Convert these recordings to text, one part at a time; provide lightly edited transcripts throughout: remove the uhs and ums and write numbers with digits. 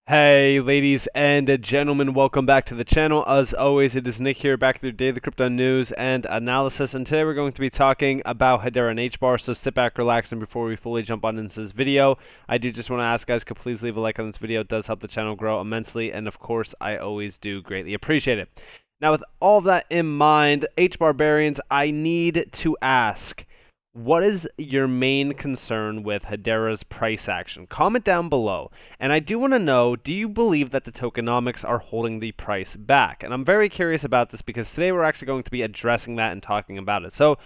Hey ladies and gentlemen, welcome back to the channel. As always, it is Nick here, back with your daily crypto news and analysis, and today we're going to be talking about Hedera and Hbar'S, so sit back, relax, and before we fully jump on into this video, I do just want to ask guys, could please leave a like on this video. It does help the channel grow immensely, and of course, I always do greatly appreciate it. Now, with all of that in mind, Hbar'S, I need to ask, what is your main concern with Hedera's price action? Comment down below. And I do want to know, do you believe that the tokenomics are holding the price back? And I'm very curious about this because today we're actually going to be addressing that and talking about it. So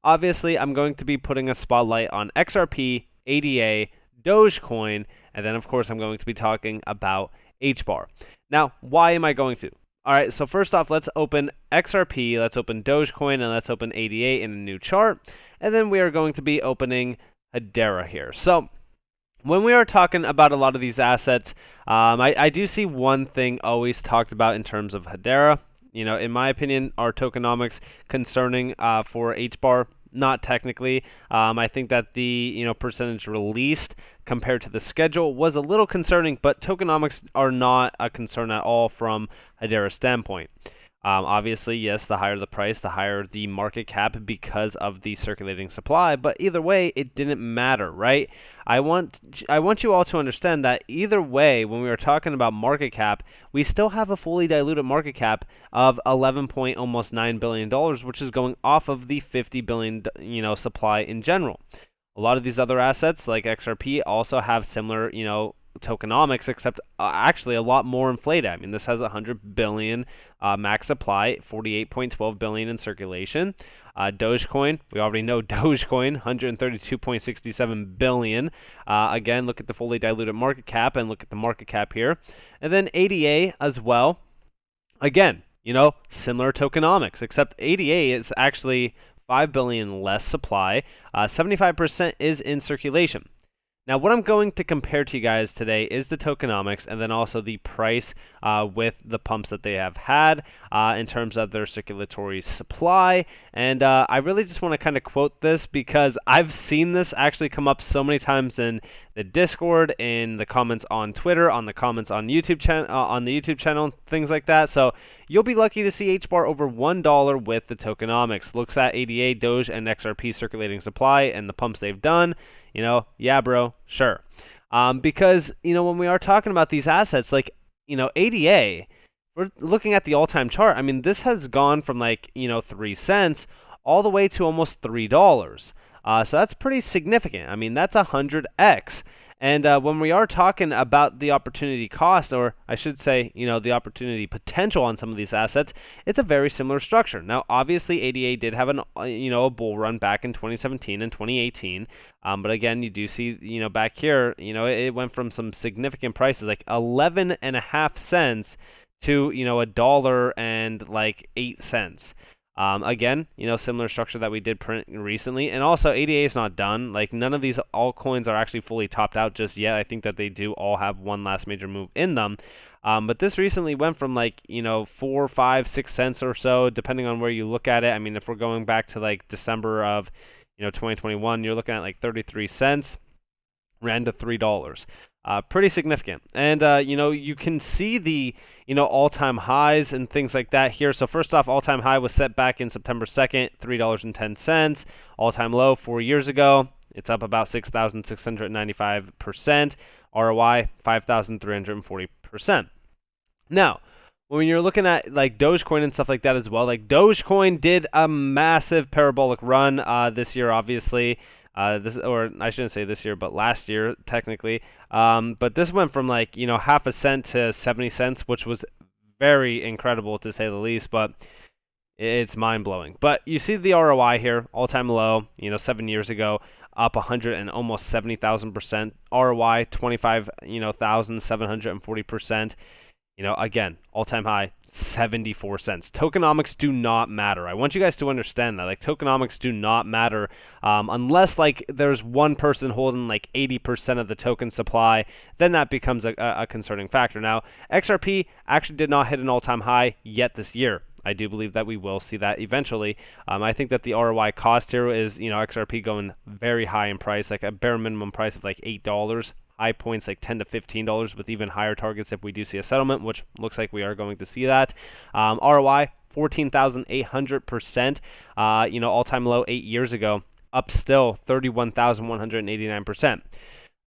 obviously I'm going to be putting a spotlight on XRP, ADA, Dogecoin, and then of course I'm going to be talking about Hbar. Now, why am I going to? Alright, so first off, let's open XRP, let's open Dogecoin, and let's open ADA in a new chart. And then we are going to be opening Hedera here. So when we are talking about a lot of these assets, I do see one thing always talked about in terms of Hedera. You know, in my opinion, are tokenomics concerning for Hbar? Not technically. I think that the percentage released compared to the schedule was a little concerning, but tokenomics are not a concern at all from Hedera's standpoint. Obviously, yes, the higher the price, the higher the market cap because of the circulating supply, but either way, it didn't matter, right? I want you all to understand that either way, when we were talking about market cap, we still have a fully diluted market cap of almost $9 billion, which is going off of the 50 billion, supply in general. A lot of these other assets, like XRP, also have similar, tokenomics, except actually a lot more inflated. I mean, this has 100 billion max supply, 48.12 billion in circulation. Dogecoin, we already know Dogecoin, 132.67 billion. Again, look at the fully diluted market cap and look at the market cap here. And then ADA as well. Again, similar tokenomics, except ADA is actually 5 billion less supply. 75% is in circulation. Now, what I'm going to compare to you guys today is the tokenomics and then also the price with the pumps that they have had in terms of their circulatory supply. And I really just want to kind of quote this because I've seen this actually come up so many times in the Discord, in the comments on Twitter, on the comments on YouTube on the YouTube channel, things like that. So you'll be lucky to see Hbar over $1 with the tokenomics. Looks at ADA, Doge, and XRP circulating supply and the pumps they've done. Yeah, bro, sure. Because, when we are talking about these assets, like, ADA, we're looking at the all-time chart. I mean, this has gone from 3 cents all the way to almost $3. So that's pretty significant. I mean, that's 100x. And when we are talking about the opportunity cost, or I should say, the opportunity potential on some of these assets, it's a very similar structure. Now, obviously, ADA did have a bull run back in 2017 and 2018. But again, you do see, back here, it went from some significant prices, like 11.5 cents to, $1.08. Again, similar structure that we did print recently. And also, ADA is not done. Like, none of these altcoins are actually fully topped out just yet. I think that they do all have one last major move in them. But this recently went from 4, 5, 6 cents or so, depending on where you look at it. I mean, if we're going back to December of 2021, you're looking at 33 cents, ran to $3. Pretty significant. And, you can see the, all-time highs and things like that here. So first off, all-time high was set back in September 2nd, $3.10. All-time low 4 years ago. It's up about 6,695%. ROI, 5,340%. Now, when you're looking at Dogecoin and stuff like that as well, Dogecoin did a massive parabolic run this year, obviously. Or I shouldn't say this year, but last year technically. But this went from half a cent to 70 cents, which was very incredible to say the least. But it's mind blowing. But you see the ROI here, all time low. 7 years ago, up 100 and almost 70,000%. ROI 25,740%. Again, all-time high, 74 cents. Tokenomics do not matter. I want you guys to understand that. Tokenomics do not matter unless, there's one person holding, 80% of the token supply. Then that becomes a concerning factor. Now, XRP actually did not hit an all-time high yet this year. I do believe that we will see that eventually. I think that the ROI cost here is, XRP going very high in price, a bare minimum price of $8, high points like $10 to $15 with even higher targets if we do see a settlement, which looks like we are going to see that. ROI 14,800%, all-time low 8 years ago, up still 31,189%.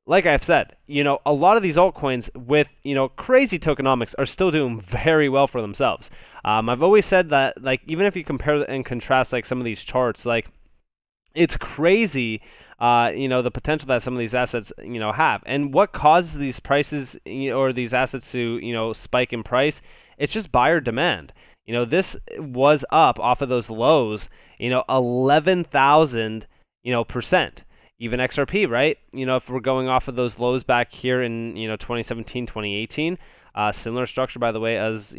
Like I've said, a lot of these altcoins with, crazy tokenomics are still doing very well for themselves. I've always said that, like, even if you compare and contrast, like, some of these charts, like, it's crazy, the potential that some of these assets, have. And what causes these prices, or these assets to, spike in price? It's just buyer demand. This was up off of those lows, 11,000, percent. Even XRP, right? If we're going off of those lows back here in, 2017, 2018, similar structure, by the way, as,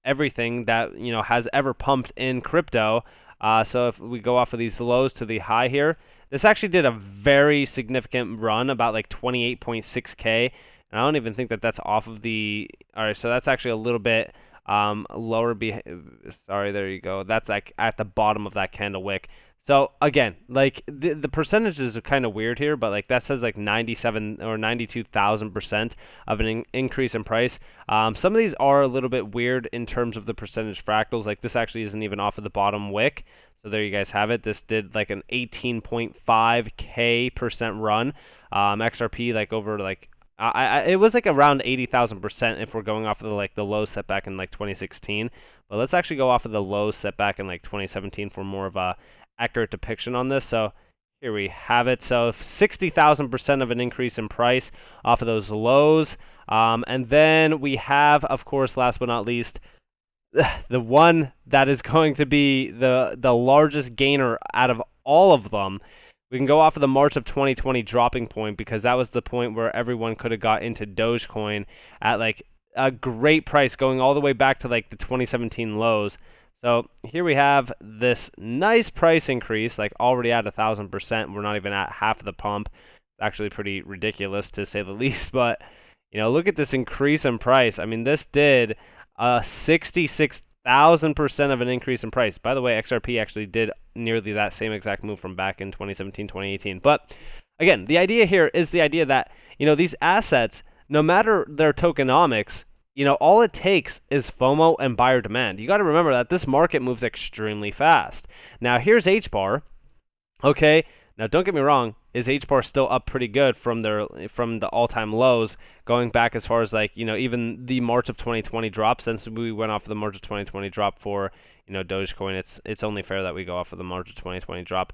everything that, has ever pumped in crypto. So if we go off of these lows to the high here, this actually did a very significant run, about like 28.6K. And I don't even think that that's off of the, all right, so that's actually a little bit lower, sorry, there you go. That's like at the bottom of that candle wick. So again, like the percentages are kind of weird here, but like that says like 97 or 92,000% of an increase in price. Some of these are a little bit weird in terms of the percentage fractals. Like this actually isn't even off of the bottom wick. So there you guys have it. This did like an 18.5K% run. XRP like over like it was like around 80,000% if we're going off of the low setback in like 2016. But let's actually go off of the low setback in like 2017 for more of a accurate depiction on this. So here we have it. So 60,000% of an increase in price off of those lows. And then we have, of course, last but not least, the one that is going to be the largest gainer out of all of them. We can go off of the March of 2020 dropping point, because that was the point where everyone could have got into Dogecoin at like a great price, going all the way back to like the 2017 lows. So here we have this nice price increase, like already at 1,000%. We're not even at half of the pump. It's actually pretty ridiculous, to say the least. But look at this increase in price. I mean, this did 66,000% of an increase in price. By the way, XRP actually did nearly that same exact move from back in 2017, 2018. But again, the idea here is the idea that these assets, no matter their tokenomics, all it takes is FOMO and buyer demand. You got to remember that this market moves extremely fast. Now, here's Hbar. Okay, now don't get me wrong, is Hbar still up pretty good from the all-time lows, going back as far as like, even the March of 2020 drop. Since we went off of the March of 2020 drop for, Dogecoin, it's only fair that we go off of the March of 2020 drop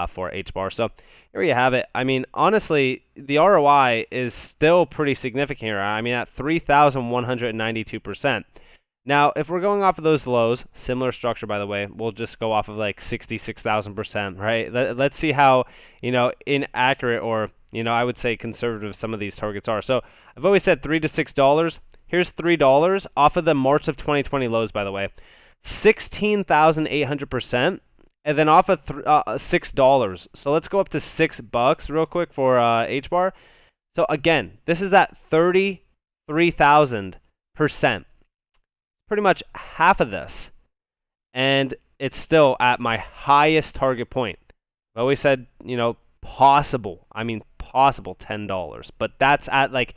for Hbar. So here you have it. I mean, honestly, the ROI is still pretty significant here. I mean, at 3,192%. Now, if we're going off of those lows, similar structure, by the way, we'll just go off of like 66,000%, right? Let's see how, inaccurate or, I would say conservative some of these targets are. So I've always said $3 to $6. Here's $3 off of the March of 2020 lows, by the way. 16,800%. And then off of $6. So let's go up to $6 real quick for Hbar. So again, this is at 33,000%. Pretty much half of this. And it's still at my highest target point. I always said, possible. I mean, possible $10. But that's at like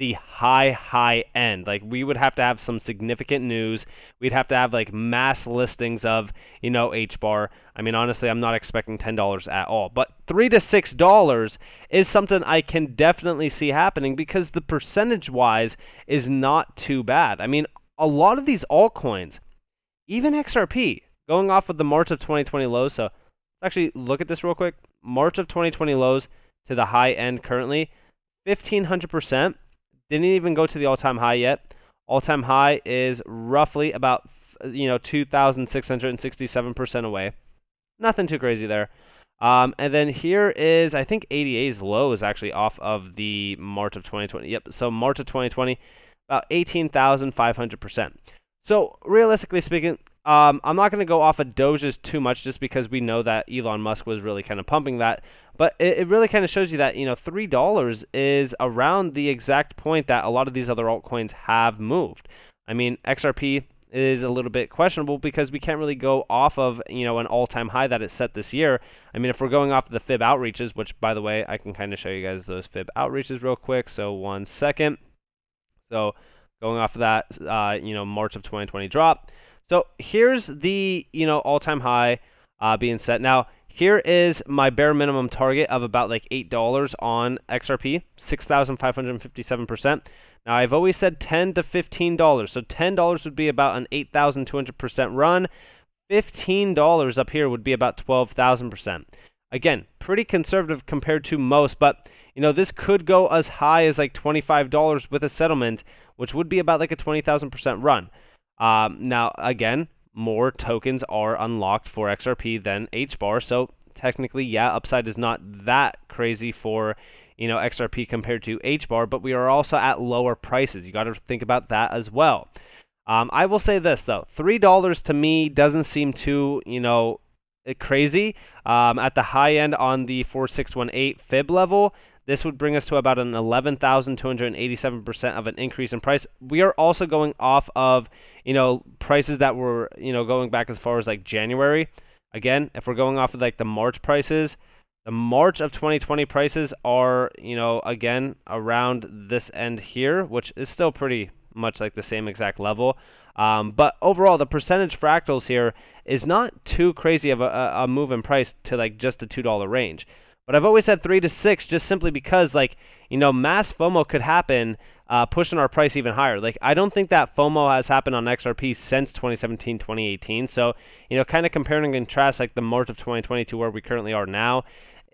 the high end. Like, we would have to have some significant news. We'd have to have like mass listings of, Hbar. I mean, honestly, I'm not expecting $10 at all. But $3 to $6 is something I can definitely see happening, because the percentage-wise is not too bad. I mean, a lot of these altcoins, even XRP, going off of the March of 2020 lows. So let's actually look at this real quick. March of 2020 lows to the high end currently, 1,500%. Didn't even go to the all-time high yet. All-time high is roughly about 2,667% away. Nothing too crazy there. And then here is, I think ADA's low is actually off of the March of 2020. Yep, so March of 2020, about 18,500%. So realistically speaking, I'm not going to go off of Doges too much, just because we know that Elon Musk was really kind of pumping that. But it really kind of shows you that, $3 is around the exact point that a lot of these other altcoins have moved. I mean, XRP is a little bit questionable because we can't really go off of, you know, an all-time high that it set this year. I mean, if we're going off of the fib outreaches, which, by the way, I can kind of show you guys those fib outreaches real quick. So 1 second. So going off of that, you know, March of 2020 drop. So here's the, you know, all-time high being set. Now, here is my bare minimum target of about like $8 on XRP, 6,557%. Now, I've always said $10 to $15. So $10 would be about an 8,200% run. $15 up here would be about 12,000%. Again, pretty conservative compared to most, but you know, this could go as high as like $25 with a settlement, which would be about like a 20,000% run. Now, again, more tokens are unlocked for XRP than HBAR, so technically, yeah, upside is not that crazy for, you know, XRP compared to HBAR, but we are also at lower prices. You got to think about that as well. I will say this though, $3 to me doesn't seem too, you know, crazy. At the high end on the 4618 fib level, this would bring us to about an 11,287% of an increase in price. We are also going off of, you know, prices that were, you know, going back as far as like January. Again, if we're going off of like the March prices, the March of 2020 prices are, you know, again, around this end here, which is still pretty much like the same exact level. But overall, the percentage fractals here is not too crazy of a move in price to like just the $2 range. But I've always said 3 to 6 just simply because, like, you know, mass FOMO could happen, pushing our price even higher. Like, I don't think that FOMO has happened on XRP since 2017, 2018. So, you know, kind of comparing and contrast like the March of 2020 to where we currently are now,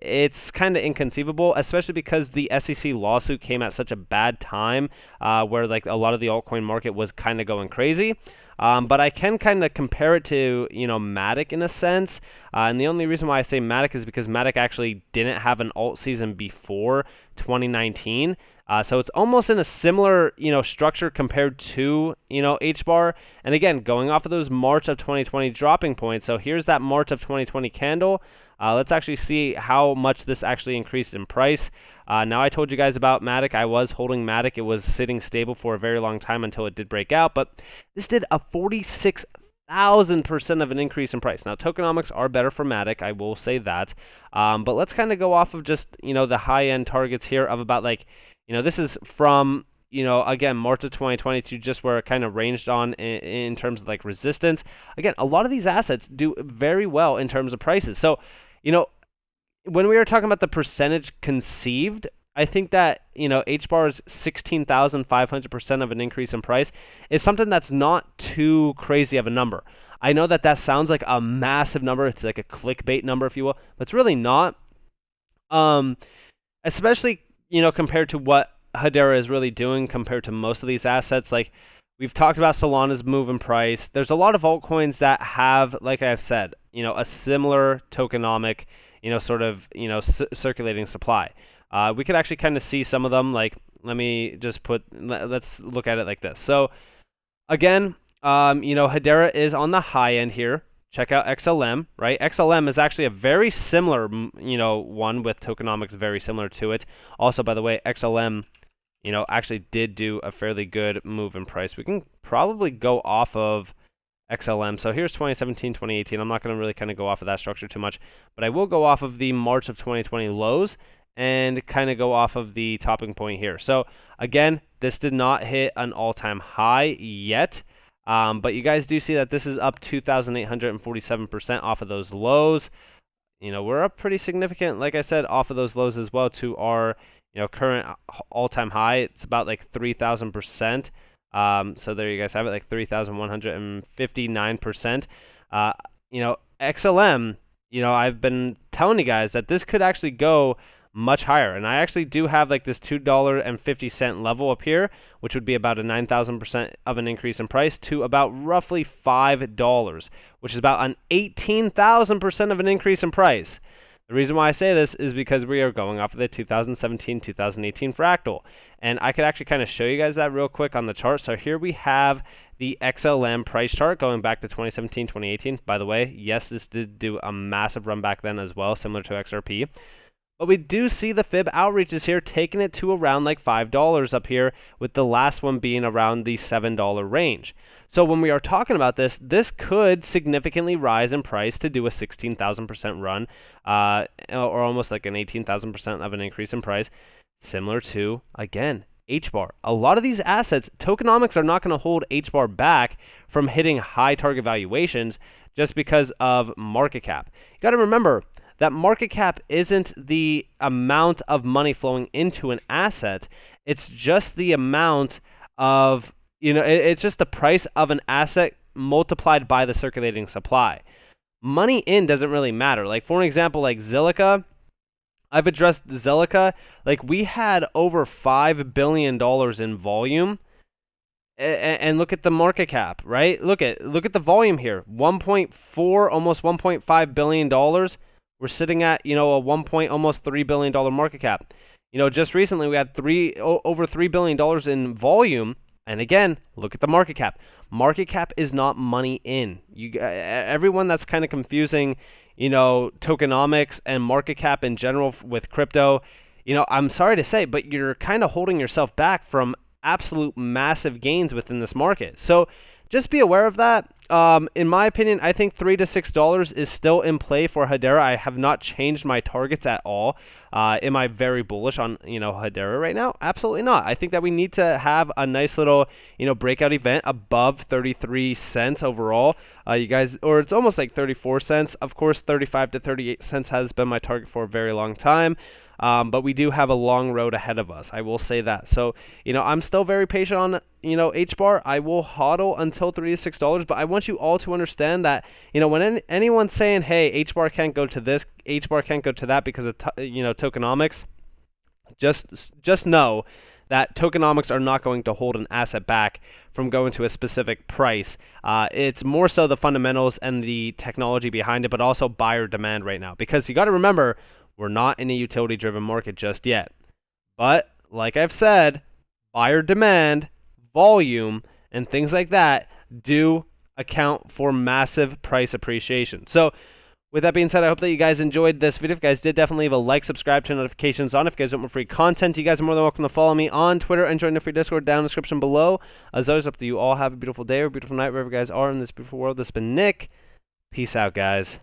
it's kind of inconceivable, especially because the SEC lawsuit came at such a bad time where like a lot of the altcoin market was kind of going crazy. But I can kind of compare it to, you know, Matic in a sense. And the only reason why I say Matic is because Matic actually didn't have an alt season before 2019. So it's almost in a similar, you know, structure compared to, you know, HBAR. And again, going off of those March of 2020 dropping points. So here's that March of 2020 candle. Let's actually see how much this actually increased in price. Now, I told you guys about Matic. I was holding Matic. It was sitting stable for a very long time until it did break out. But this did a 46,000% of an increase in price. Now, tokenomics are better for Matic. I will say that. But let's kind of go off of just, you know, the high-end targets here of about like, you know, this is from, you know, again, March of 2020 to just where it kind of ranged on in terms of like resistance. Again, a lot of these assets do very well in terms of prices. So, you know, when we were talking about the percentage conceived, I think that, you know, Hbar'S 16,500% of an increase in price is something that's not too crazy of a number. I know that that sounds like a massive number. It's like a clickbait number, if you will, but it's really not. Especially, you know, compared to what Hedera is really doing compared to most of these assets. Like, we've talked about Solana's move in price. There's a lot of altcoins that have, like I've said, you know, a similar tokenomic, you know, sort of, you know, circulating supply. We could actually kind of see some of them. Like, let's look at it like this. So, again, you know, Hedera is on the high end here. Check out XLM, right? XLM is actually a very similar, you know, one with tokenomics very similar to it. Also, by the way, XLM, you know, actually did do a fairly good move in price. We can probably go off of XLM. So here's 2017, 2018. I'm not going to really kind of go off of that structure too much, but I will go off of the March of 2020 lows and kind of go off of the topping point here. So again, this did not hit an all-time high yet. But you guys do see that this is up 2,847% off of those lows. You know, we're up pretty significant, like I said, off of those lows as well to our, you know, current all-time high. It's about like 3,000%. So there you guys have it, like 3,159%. You know, XLM, you know, I've been telling you guys that this could actually go much higher, and I actually do have like this $2.50 level up here, which would be about a 9,000% of an increase in price to about roughly $5, which is about an 18,000% of an increase in price. The reason why I say this is because we are going off of the 2017-2018 fractal, and I could actually kind of show you guys that real quick on the chart. So here we have the XLM price chart going back to 2017-2018. By the way, yes, this did do a massive run back then as well, similar to XRP. But we do see the fib outreaches here taking it to around like $5 up here, with the last one being around the $7 range. So when we are talking about this, this could significantly rise in price to do a 16,000% run, or almost like an 18,000% of an increase in price, similar to, again, HBAR. A lot of these assets, tokenomics are not going to hold HBAR back from hitting high target valuations just because of market cap. You got to remember that market cap isn't the amount of money flowing into an asset. It's just the amount of, it's just the price of an asset multiplied by the circulating supply. Money in doesn't really matter. Like, for an example, like Zilliqa, I've addressed Zilliqa. Like, we had over $5 billion in volume, and look at the market cap, right? Look at the volume here. 1.4, almost $1.5 billion. We're sitting at, a almost $3 billion market cap. Just recently we had over $3 billion in volume. And again, look at the market cap. Market cap is not money in. Everyone that's kind of confusing, tokenomics and market cap in general with crypto, I'm sorry to say, but you're kind of holding yourself back from absolute massive gains within this market. So just be aware of that. In my opinion, I think $3 to $6 is still in play for Hedera. I have not changed my targets at all. Am I very bullish on Hedera right now? Absolutely not. I think that we need to have a nice little breakout event above 33 cents overall. You guys, or it's almost like 34 cents. Of course, 35 to 38 cents has been my target for a very long time. But we do have a long road ahead of us. I will say that. So, I'm still very patient on, HBAR. I will hodl until $3 to $6, but I want you all to understand that, when anyone's saying, hey, HBAR can't go to this, HBAR can't go to that because of, tokenomics, just know that tokenomics are not going to hold an asset back from going to a specific price. It's more so the fundamentals and the technology behind it, but also buyer demand right now. Because you got to remember, we're not in a utility-driven market just yet. But, like I've said, buyer demand, volume, and things like that do account for massive price appreciation. So, with that being said, I hope that you guys enjoyed this video. If you guys did, definitely leave a like, subscribe, turn notifications on. If you guys want more free content, you guys are more than welcome to follow me on Twitter and join the free Discord down in the description below. As always, hope that you all have a beautiful day or a beautiful night wherever you guys are in this beautiful world. This has been Nick. Peace out, guys.